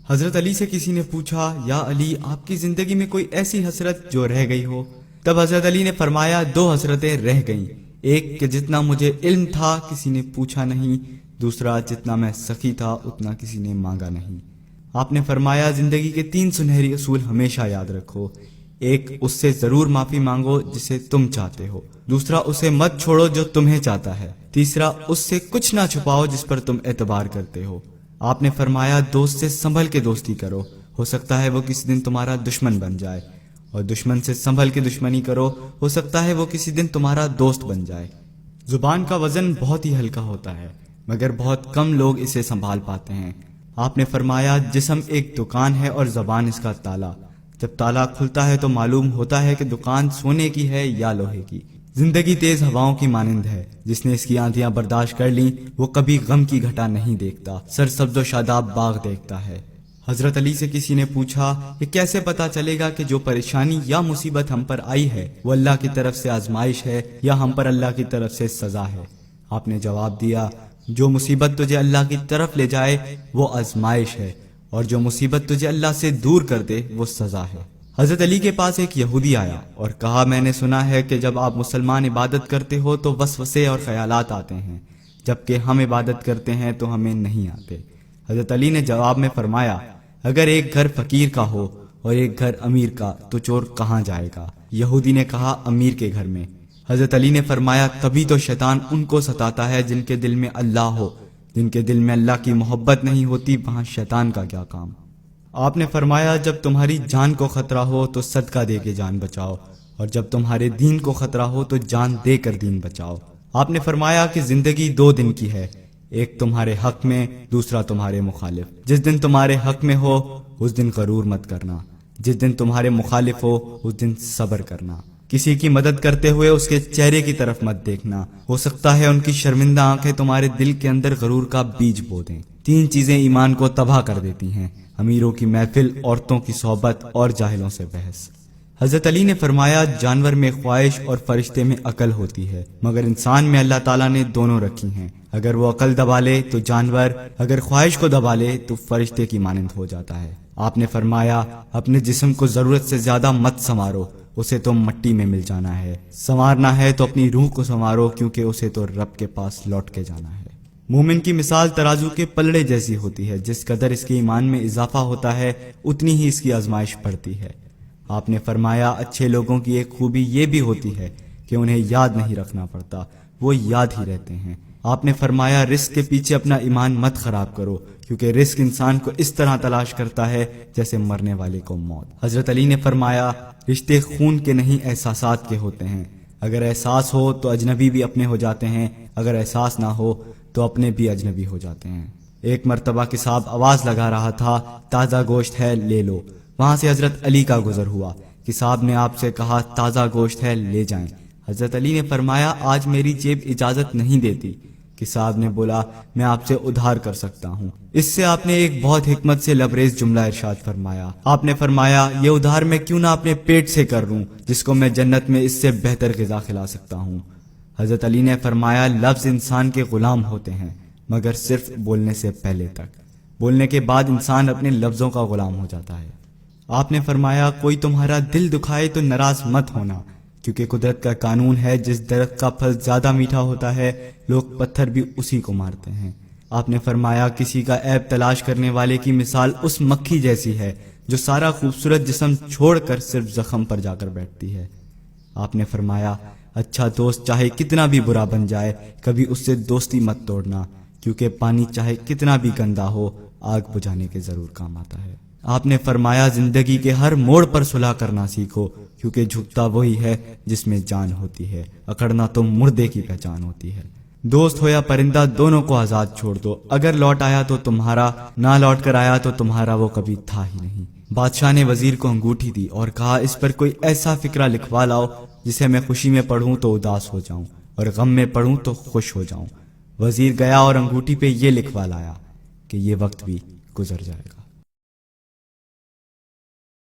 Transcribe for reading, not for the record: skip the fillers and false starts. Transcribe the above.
حضرت علی سے کسی نے پوچھا، یا علی آپ کی زندگی میں کوئی ایسی حسرت جو رہ گئی ہو؟ تب حضرت علی نے فرمایا، دو حسرتیں رہ گئیں، ایک کہ جتنا مجھے علم تھا کسی نے پوچھا نہیں، دوسرا جتنا میں سخی تھا اتنا کسی نے مانگا نہیں۔ آپ نے فرمایا، زندگی کے 3 سنہری اصول ہمیشہ یاد رکھو۔ ایک، اس سے ضرور معافی مانگو جسے تم چاہتے ہو، دوسرا اسے مت چھوڑو جو تمہیں چاہتا ہے، تیسرا اس سے کچھ نہ چھپاؤ جس پر تم اعتبار کرتے ہو۔ آپ نے فرمایا، دوست سے سنبھل کے دوستی کرو، ہو سکتا ہے وہ کسی دن تمہارا دشمن بن جائے، اور دشمن سے سنبھل کے دشمنی کرو، ہو سکتا ہے وہ کسی دن تمہارا دوست بن جائے۔ زبان کا وزن بہت ہی ہلکا ہوتا ہے، مگر بہت کم لوگ اسے سنبھال پاتے ہیں۔ آپ نے فرمایا، جسم ایک دکان ہے اور زبان اس کا تالا، جب تالا کھلتا ہے تو معلوم ہوتا ہے کہ دکان سونے کی ہے یا لوہے کی۔ زندگی تیز ہواؤں کی مانند ہے، جس نے اس کی آندھیاں برداشت کر لیں وہ کبھی غم کی گھٹا نہیں دیکھتا، سرسبز و شاداب باغ دیکھتا ہے۔ حضرت علی سے کسی نے پوچھا، یہ کیسے پتا چلے گا کہ جو پریشانی یا مصیبت ہم پر آئی ہے وہ اللہ کی طرف سے آزمائش ہے یا ہم پر اللہ کی طرف سے سزا ہے؟ آپ نے جواب دیا، جو مصیبت تجھے اللہ کی طرف لے جائے وہ آزمائش ہے، اور جو مصیبت تجھے اللہ سے دور کر دے وہ سزا ہے۔ حضرت علی کے پاس ایک یہودی آیا اور کہا، میں نے سنا ہے کہ جب آپ مسلمان عبادت کرتے ہو تو وسوسے اور خیالات آتے ہیں، جبکہ ہم عبادت کرتے ہیں تو ہمیں نہیں آتے۔ حضرت علی نے جواب میں فرمایا، اگر ایک گھر فقیر کا ہو اور ایک گھر امیر کا تو چور کہاں جائے گا؟ یہودی نے کہا، امیر کے گھر میں۔ حضرت علی نے فرمایا، تبھی تو شیطان ان کو ستاتا ہے جن کے دل میں اللہ ہو، جن کے دل میں اللہ کی محبت نہیں ہوتی وہاں شیطان کا کیا کام؟ آپ نے فرمایا، جب تمہاری جان کو خطرہ ہو تو صدقہ دے کے جان بچاؤ، اور جب تمہارے دین کو خطرہ ہو تو جان دے کر دین بچاؤ۔ آپ نے فرمایا کہ زندگی 2 دن کی ہے، ایک تمہارے حق میں، دوسرا تمہارے مخالف۔ جس دن تمہارے حق میں ہو اس دن غرور مت کرنا، جس دن تمہارے مخالف ہو اس دن صبر کرنا۔ کسی کی مدد کرتے ہوئے اس کے چہرے کی طرف مت دیکھنا، ہو سکتا ہے ان کی شرمندہ آنکھیں تمہارے دل کے اندر غرور کا بیج بو دیں۔ 3 چیزیں ایمان کو تباہ کر دیتی ہیں، امیروں کی محفل، عورتوں کی صحبت اور جاہلوں سے بحث۔ حضرت علی نے فرمایا، جانور میں خواہش اور فرشتے میں عقل ہوتی ہے، مگر انسان میں اللہ تعالیٰ نے دونوں رکھی ہیں، اگر وہ عقل دبا لے تو جانور، اگر خواہش کو دبا لے تو فرشتے کی مانند ہو جاتا ہے۔ آپ نے فرمایا، اپنے جسم کو ضرورت سے زیادہ مت سنوارو، اسے تو مٹی میں مل جانا ہے، سنوارنا ہے تو اپنی روح کو سنوارو، کیونکہ اسے تو رب کے پاس لوٹ کے جانا ہے۔ مومن کی مثال ترازو کے پلڑے جیسی ہوتی ہے، جس قدر اس کے ایمان میں اضافہ ہوتا ہے اتنی ہی اس کی آزمائش بڑھتی ہے۔ آپ نے فرمایا، اچھے لوگوں کی ایک خوبی یہ بھی ہوتی ہے کہ انہیں یاد نہیں رکھنا پڑتا، وہ یاد ہی رہتے ہیں۔ آپ نے فرمایا، رزق کے پیچھے اپنا ایمان مت خراب کرو، کیونکہ رزق انسان کو اس طرح تلاش کرتا ہے جیسے مرنے والے کو موت۔ حضرت علی نے فرمایا، رشتے خون کے نہیں احساسات کے ہوتے ہیں، اگر احساس ہو تو اجنبی بھی اپنے ہو جاتے ہیں، اگر احساس نہ ہو تو اپنے بھی اجنبی ہو جاتے ہیں۔ ایک مرتبہ کساب آواز لگا رہا تھا، تازہ گوشت ہے لے لو۔ وہاں سے حضرت علی کا گزر ہوا، کساب نے آپ سے کہا، تازہ گوشت ہے لے جائیں۔ حضرت علی نے فرمایا، آج میری جیب اجازت نہیں دیتی۔ کساب نے بولا، میں آپ سے ادھار کر سکتا ہوں۔ اس سے آپ نے ایک بہت حکمت سے لبریز جملہ ارشاد فرمایا۔ آپ نے فرمایا، یہ ادھار میں کیوں نہ اپنے پیٹ سے کر لوں، جس کو میں جنت میں اس سے بہتر غذا کھلا سکتا ہوں۔ حضرت علی نے فرمایا، لفظ انسان کے غلام ہوتے ہیں مگر صرف بولنے سے پہلے تک، بولنے کے بعد انسان اپنے لفظوں کا غلام ہو جاتا ہے۔ آپ نے فرمایا، کوئی تمہارا دل دکھائے تو ناراض مت ہونا، کیونکہ قدرت کا قانون ہے، جس درخت کا پھل زیادہ میٹھا ہوتا ہے لوگ پتھر بھی اسی کو مارتے ہیں۔ آپ نے فرمایا، کسی کا عیب تلاش کرنے والے کی مثال اس مکھی جیسی ہے جو سارا خوبصورت جسم چھوڑ کر صرف زخم پر جا کر بیٹھتی ہے۔ آپ نے فرمایا، اچھا دوست چاہے کتنا بھی برا بن جائے کبھی اس سے دوستی مت توڑنا، کیونکہ پانی چاہے کتنا بھی گندا ہو آگ بجھانے کے ضرور کام آتا ہے۔ آپ نے فرمایا، زندگی کے ہر موڑ پر صلح کرنا سیکھو، کیونکہ جھکتا وہی ہے جس میں جان ہوتی ہے، اکڑنا تو مردے کی پہچان ہوتی ہے۔ دوست ہو یا پرندہ دونوں کو آزاد چھوڑ دو، اگر لوٹ آیا تو تمہارا، نہ لوٹ کر آیا تو تمہارا وہ کبھی تھا ہی نہیں۔ بادشاہ نے وزیر کو انگوٹھی دی اور کہا، اس پر کوئی ایسا فقرہ لکھوا لاؤ جسے میں خوشی میں پڑھوں تو اداس ہو جاؤں اور غم میں پڑھوں تو خوش ہو جاؤں۔ وزیر گیا اور انگوٹھی پہ یہ لکھوا لایا کہ یہ وقت بھی گزر جائے گا۔